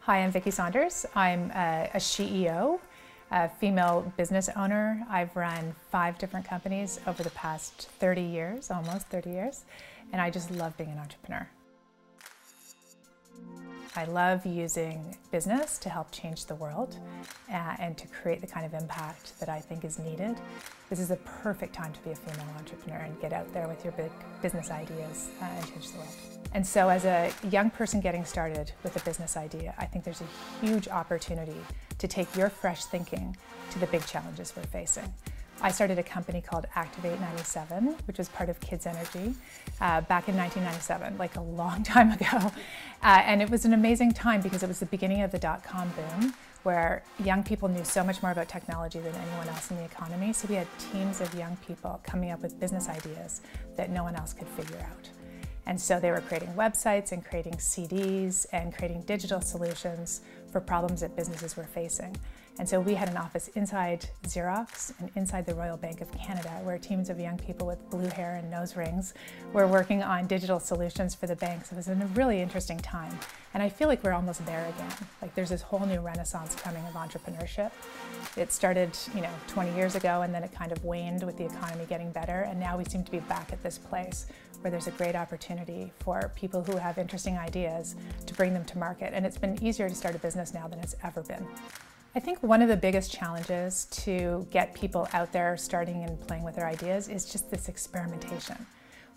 Hi, I'm Vicki Saunders. I'm a SheEO, a female business owner. I've run 5 different companies over the past 30 years, almost 30 years, and I just love being an entrepreneur. I love using business to help change the world and to create the kind of impact that I think is needed. This is a perfect time to be a female entrepreneur and get out there with your big business ideas and change the world. And so as a young person getting started with a business idea, I think there's a huge opportunity to take your fresh thinking to the big challenges we're facing. I started a company called Activate 97, which was part of Kids Energy, back in 1997, like a long time ago. And it was an amazing time because it was the beginning of the dot-com boom, where young people knew so much more about technology than anyone else in the economy. So we had teams of young people coming up with business ideas that no one else could figure out. And so they were creating websites and creating CDs and creating digital solutions for problems that businesses were facing. And so we had an office inside Xerox and inside the Royal Bank of Canada, where teams of young people with blue hair and nose rings were working on digital solutions for the banks. It was a really interesting time. And I feel like we're almost there again. Like there's this whole new renaissance coming of entrepreneurship. It started, 20 years ago, and then it kind of waned with the economy getting better. And now we seem to be back at this place where there's a great opportunity for people who have interesting ideas to bring them to market. And it's been easier to start a business now than it's ever been. I think one of the biggest challenges to get people out there starting and playing with their ideas is just this experimentation.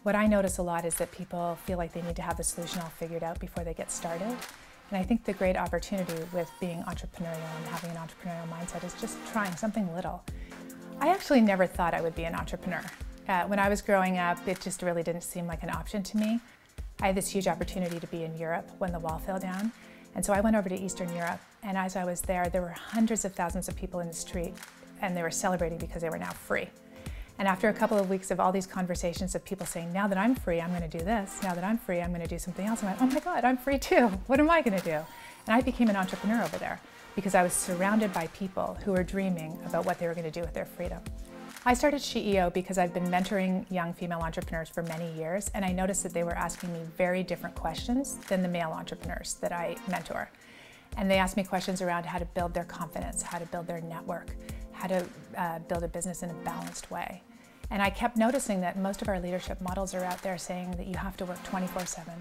What I notice a lot is that people feel like they need to have the solution all figured out before they get started. And I think the great opportunity with being entrepreneurial and having an entrepreneurial mindset is just trying something little. I actually never thought I would be an entrepreneur. When I was growing up, it just really didn't seem like an option to me. I had this huge opportunity to be in Europe when the wall fell down. And so I went over to Eastern Europe, and as I was there were hundreds of thousands of people in the street, and they were celebrating because they were now free. And after a couple of weeks of all these conversations of people saying, now that I'm free, I'm going to do this. Now that I'm free, I'm going to do something else. I went, oh my God, I'm free too. What am I going to do? And I became an entrepreneur over there because I was surrounded by people who were dreaming about what they were going to do with their freedom. I started SheEO because I've been mentoring young female entrepreneurs for many years, and I noticed that they were asking me very different questions than the male entrepreneurs that I mentor. And they asked me questions around how to build their confidence, how to build their network, how to build a business in a balanced way. And I kept noticing that most of our leadership models are out there saying that you have to work 24/7.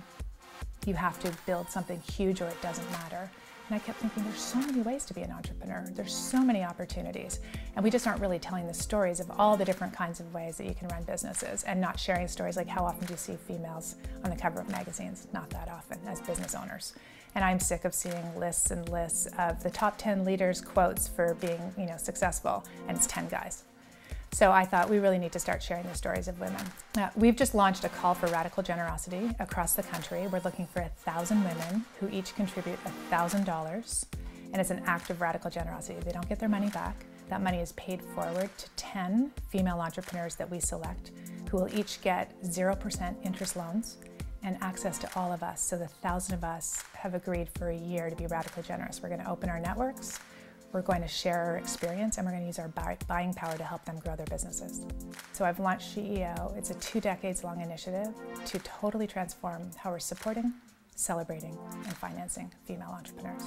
You have to build something huge or it doesn't matter. And I kept thinking, there's so many ways to be an entrepreneur. There's so many opportunities. And we just aren't really telling the stories of all the different kinds of ways that you can run businesses, and not sharing stories like, how often do you see females on the cover of magazines? Not that often as business owners. And I'm sick of seeing lists and lists of the top 10 leaders' quotes for being, successful, and it's 10 guys. So I thought we really need to start sharing the stories of women. We've just launched a call for radical generosity across the country. We're looking for 1,000 women who each contribute $1,000, and it's an act of radical generosity. They don't get their money back. That money is paid forward to 10 female entrepreneurs that we select, who will each get 0% interest loans and access to all of us. So the 1,000 of us have agreed for a year to be radically generous. We're going to open our networks. We're going to share our experience, and we're going to use our buying power to help them grow their businesses. So I've launched SheEO. It's a 2 decades long initiative to totally transform how we're supporting, celebrating, and financing female entrepreneurs.